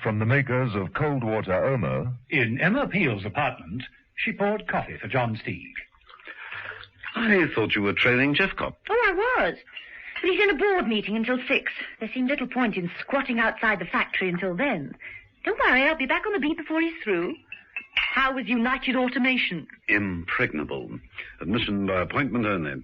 from the makers of cold water Omo. In Emma Peel's apartment, she poured coffee for John Steed. I thought you were trailing Jeffcott. Oh, I was. But he's in a board meeting until 6. There seemed little point in squatting outside the factory until then. Don't worry, I'll be back on the beat before he's through. How was United Automation? Impregnable. Admission by appointment only.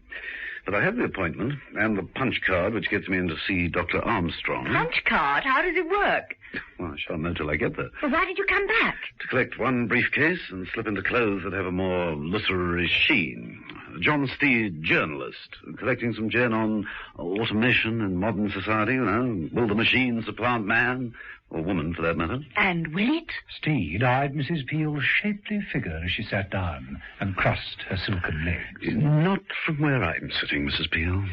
But I have the appointment and the punch card, which gets me in to see Dr. Armstrong. Punch card? How does it work? Well, I shan't know till I get there. Well, why did you come back? To collect one briefcase and slip into clothes that have a more literary sheen. John Steed, journalist, collecting some gen on automation in modern society, you know. Will the machine supplant man? Or woman, for that matter. And will it? Steed eyed Mrs. Peel's shapely figure as she sat down and crossed her silken legs. Not from where I'm sitting, Mrs. Peel.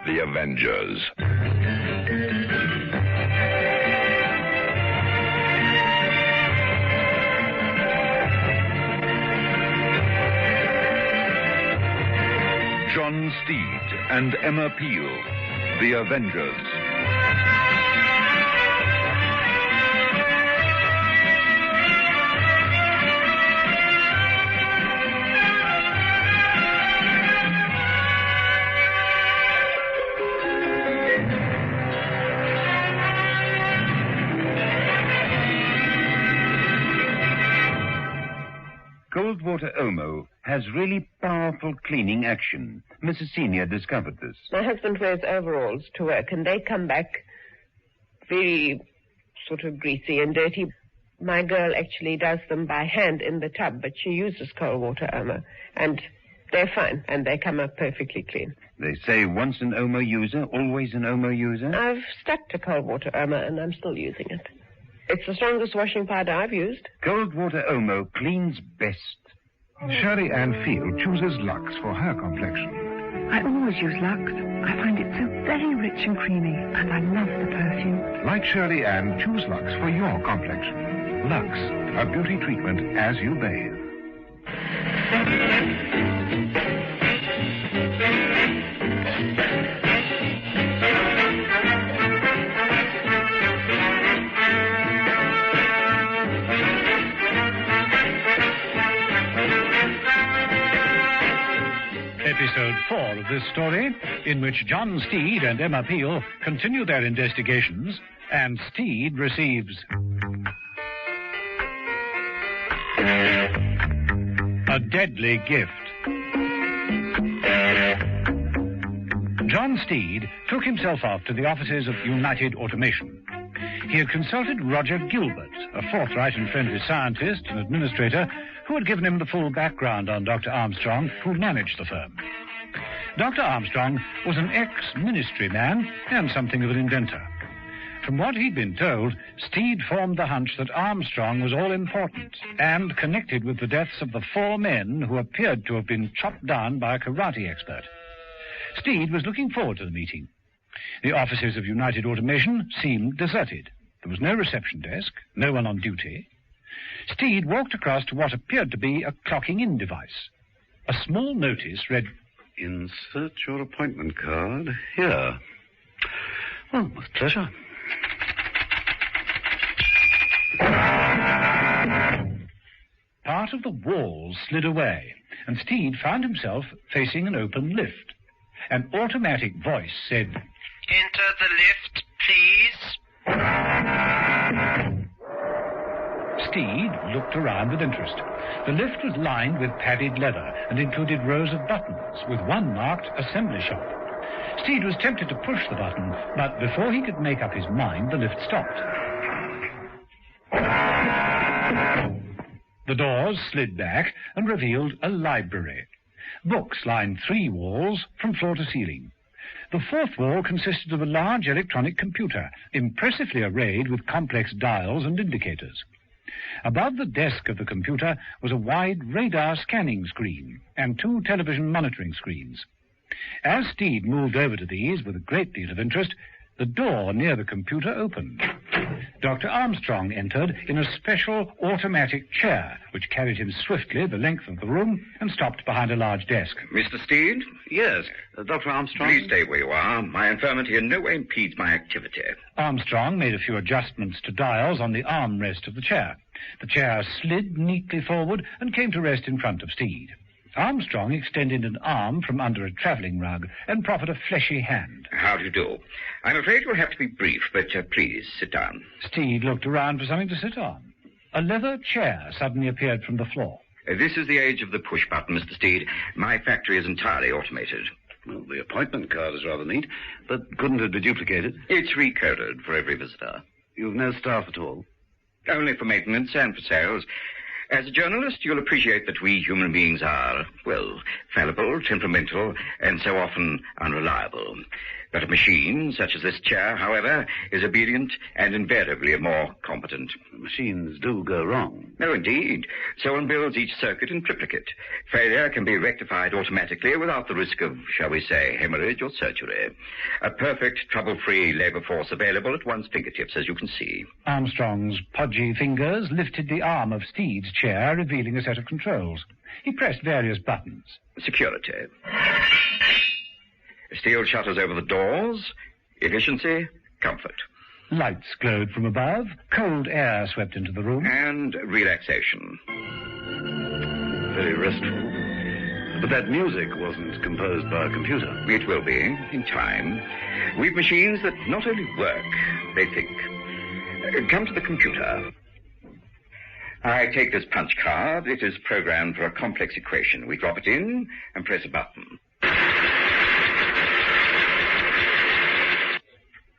The Avengers. John Steed and Emma Peel, The Avengers. Cold water Omo has really powerful cleaning action. Mrs. Senior discovered this. My husband wears overalls to work, and they come back very sort of greasy and dirty. My girl actually does them by hand in the tub, but she uses cold water Omo, and they're fine, and they come up perfectly clean. They say once an Omo user, always an Omo user. I've stuck to cold water Omo, and I'm still using it. It's the strongest washing powder I've used. Cold water Omo cleans best. Shirley Ann Field chooses Lux for her complexion. I always use Lux. I find it so very rich and creamy, and I love the perfume. Like Shirley Ann, choose Lux for your complexion. Lux, a beauty treatment as you bathe. Episode 4 of this story, in which John Steed and Emma Peel continue their investigations, and Steed receives a deadly gift. John Steed took himself off to the offices of United Automation. He had consulted Roger Gilbert, a forthright and friendly scientist and administrator, who had given him the full background on Dr. Armstrong, who managed the firm. Dr. Armstrong was an ex-ministry man and something of an inventor. From what he'd been told, Steed formed the hunch that Armstrong was all-important and connected with the deaths of the 4 men who appeared to have been chopped down by a karate expert. Steed was looking forward to the meeting. The offices of United Automation seemed deserted. There was no reception desk, no one on duty. Steed walked across to what appeared to be a clocking-in device. A small notice read, "Insert your appointment card here." Well, with pleasure. Part of the wall slid away, and Steed found himself facing an open lift. An automatic voice said, "Enter the lift, please." Steed looked around with interest. The lift was lined with padded leather and included rows of buttons, with one marked Assembly Shop. Steed was tempted to push the button, but before he could make up his mind, the lift stopped. The doors slid back and revealed a library. Books lined 3 walls from floor to ceiling. The 4th wall consisted of a large electronic computer, impressively arrayed with complex dials and indicators. Above the desk of the computer was a wide radar scanning screen and 2 television monitoring screens. As Steed moved over to these with a great deal of interest, the door near the computer opened. Dr. Armstrong entered in a special automatic chair, which carried him swiftly the length of the room and stopped behind a large desk. Mr. Steed? Yes, Dr. Armstrong. Please stay where you are. My infirmity in no way impedes my activity. Armstrong made a few adjustments to dials on the armrest of the chair. The chair slid neatly forward and came to rest in front of Steed. Armstrong extended an arm from under a travelling rug and proffered a fleshy hand. How do you do? I'm afraid you'll have to be brief, but please sit down. Steed looked around for something to sit on. A leather chair suddenly appeared from the floor. This is the age of the push button, Mr. Steed. My factory is entirely automated. Well, the appointment card is rather neat, but couldn't it be duplicated? It's recoded for every visitor. You've no staff at all? Only for maintenance and for sales. As a journalist, you'll appreciate that we human beings are, well, fallible, temperamental, and so often unreliable. But a machine, such as this chair, however, is obedient and invariably more competent. Machines do go wrong. No, indeed. So one builds each circuit in triplicate. Failure can be rectified automatically without the risk of, shall we say, hemorrhage or surgery. A perfect, trouble-free labor force available at one's fingertips, as you can see. Armstrong's podgy fingers lifted the arm of Steed's chair, revealing a set of controls. He pressed various buttons. Security. Steel shutters over the doors. Efficiency. Comfort. Lights glowed from above. Cold air swept into the room. And relaxation. Very restful. But that music wasn't composed by a computer. It will be, in time. We've machines that not only work, they think. Come to the computer. I take this punch card. It is programmed for a complex equation. We drop it in and press a button.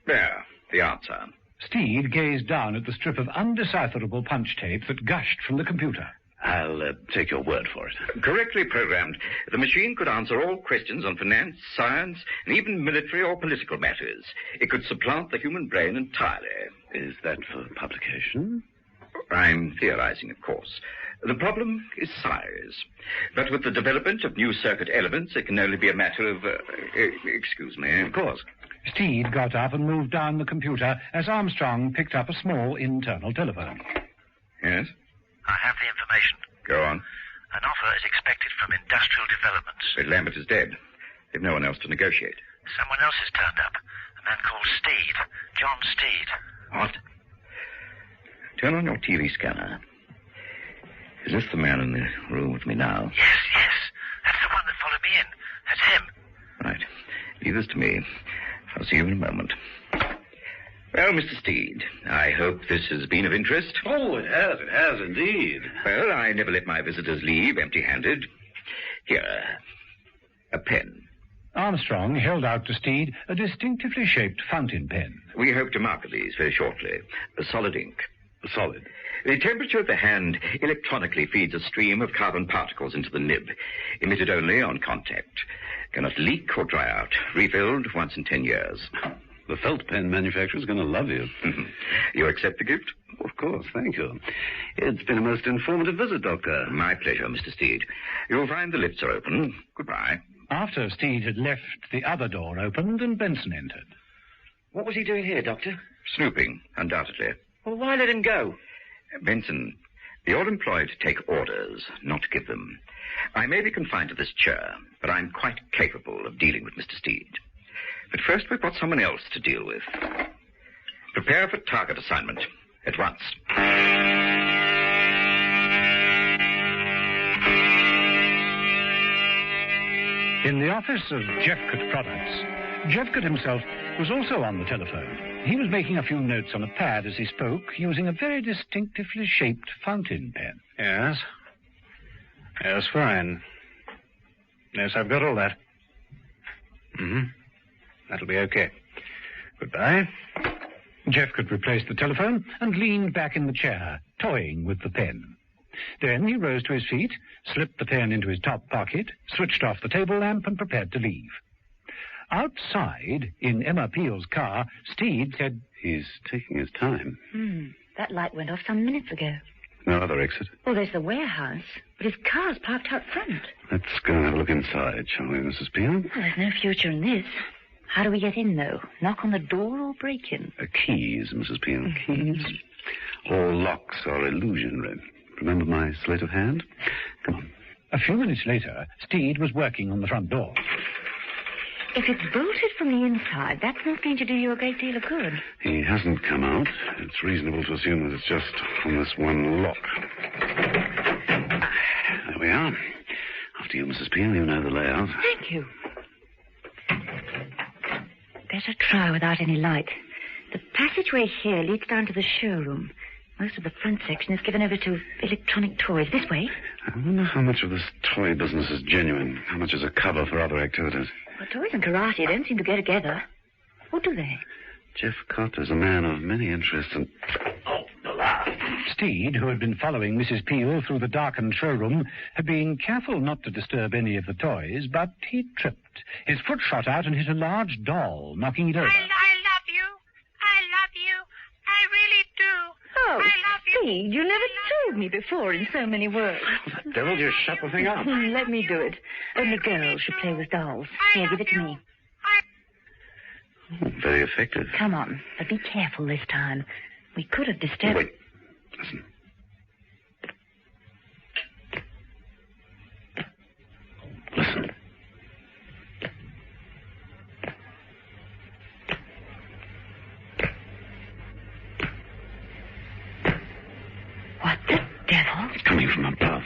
There, the answer. Steed gazed down at the strip of undecipherable punch tape that gushed from the computer. I'll take your word for it. Correctly programmed, the machine could answer all questions on finance, science, and even military or political matters. It could supplant the human brain entirely. Is that for publication? I'm theorizing, of course. The problem is size. But with the development of new circuit elements, it can only be a matter of... excuse me. Of course. Steed got up and moved down the computer as Armstrong picked up a small internal telephone. Yes? I have the information. Go on. An offer is expected from Industrial Developments. But Lambert is dead. They've no one else to negotiate. Someone else has turned up. A man called Steed. John Steed. What? Turn on your TV scanner. Is this the man in the room with me now? Yes. That's the one that followed me in. That's him. Right. Leave this to me. I'll see you in a moment. Well, Mr. Steed, I hope this has been of interest. Oh, it has indeed. Well, I never let my visitors leave empty-handed. Here, a pen. Armstrong held out to Steed a distinctively shaped fountain pen. We hope to market these very shortly. A solid ink. Solid. The temperature of the hand electronically feeds a stream of carbon particles into the nib, emitted only on contact. Cannot leak or dry out. Refilled once in 10 years. The felt pen manufacturer's going to love you. You accept the gift? Of course, thank you. It's been a most informative visit, Doctor. My pleasure, Mr. Steed. You'll find the lifts are open. Goodbye. After Steed had left, the other door opened and Benson entered. What was he doing here, Doctor? Snooping, undoubtedly. Well, why let him go? Benson, you're employed to take orders, not to give them. I may be confined to this chair, but I'm quite capable of dealing with Mr. Steed. But first we've got someone else to deal with. Prepare for target assignment at once. In the office of Jeffcott Products, Jeffcott himself was also on the telephone. He was making a few notes on a pad as he spoke, using a very distinctively shaped fountain pen. Yes. Yes, fine. Yes, I've got all that. That'll be okay. Goodbye. Jeffcott replaced the telephone and leaned back in the chair, toying with the pen. Then he rose to his feet, slipped the pen into his top pocket, switched off the table lamp, and prepared to leave. Outside, in Emma Peel's car, Steed said, He's taking his time. That light went off some minutes ago. No other exit? Well, there's the warehouse, but his car's parked out front. Let's go and have a look inside, shall we, Mrs. Peel? Well, there's no future in this. How do we get in, though? Knock on the door or break in? Keys, Mrs. Peel. Keys. All locks are illusionary. Remember my sleight of hand? Come on. A few minutes later, Steed was working on the front door. If it's bolted from the inside, that's not going to do you a great deal of good. He hasn't come out. It's reasonable to assume that it's just on this one lock. There we are. After you, Mrs. Peel, you know the layout. Thank you. Better try without any light. The passageway here leads down to the showroom. Most of the front section is given over to electronic toys. This way. I wonder how much of this toy business is genuine. How much is a cover for other activities? Well, toys and karate don't seem to go together. Or do they? Jeff Cott is a man of many interests and... Oh, Steed, who had been following Mrs. Peel through the darkened showroom, had been careful not to disturb any of the toys, but he tripped. His foot shot out and hit a large doll, knocking it over. I love you. I love you. I really do. Oh, I love you. Steed, you never told me before in so many words. The devil just shut the thing up. Let me do it. Only girls should play with dolls. Here, give it to me. Oh, very effective. Come on, but be careful this time. We could have disturbed... Wait. Listen. Listen. What the devil? It's coming from above.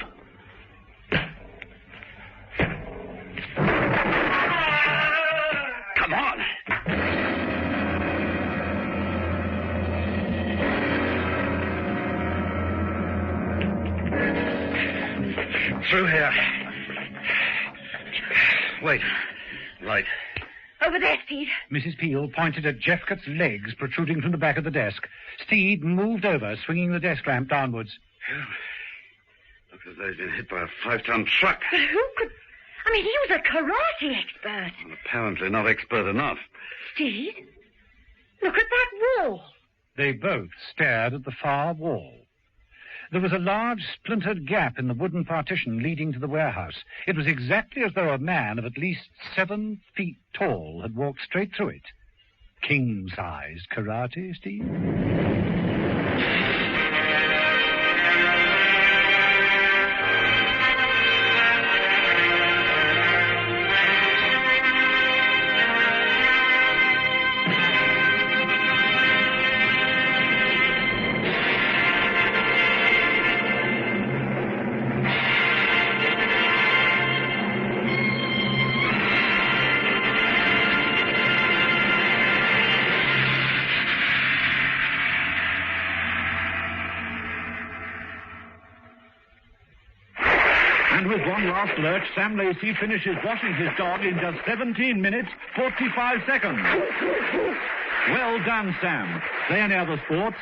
Come on! Through here. Wait. Light. Over there, Steed. Mrs. Peel pointed at Jeffcott's legs protruding from the back of the desk. Steed moved over, swinging the desk lamp downwards. Looks as though he's been hit by a 5-ton truck. But who could... I mean, he was a karate expert. Well, apparently not expert enough. Steed, look at that wall. They both stared at the far wall. There was a large splintered gap in the wooden partition leading to the warehouse. It was exactly as though a man of at least 7 feet tall had walked straight through it. King-sized karate, Steve? With one last lurch, Sam Lacey finishes washing his dog in just 17 minutes, 45 seconds. Well done, Sam. There any other sports?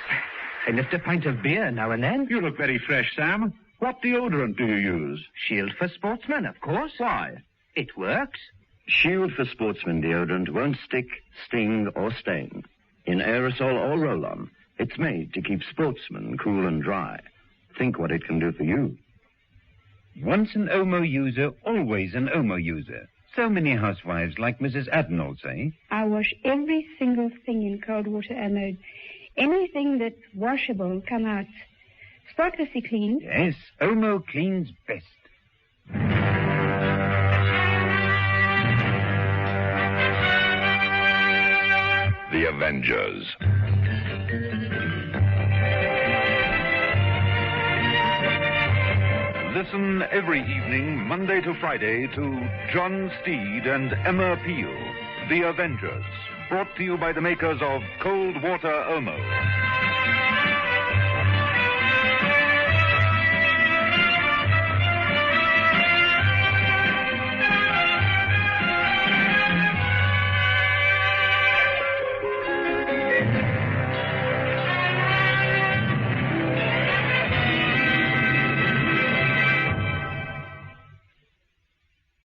I lift a pint of beer now and then. You look very fresh, Sam. What deodorant do you use? Shield for Sportsmen, of course. Why? It works. Shield for Sportsmen deodorant won't stick, sting, or stain. In aerosol or roll-on, it's made to keep sportsmen cool and dry. Think what it can do for you. Once an Omo user, always an Omo user. So many housewives like Mrs. Adenall say. I wash every single thing in cold water, Emma. Anything that's washable will come out spotlessly clean. Yes, Omo cleans best. The Avengers. Listen every evening, Monday to Friday, to John Steed and Emma Peel, The Avengers, brought to you by the makers of Cold Water Omo.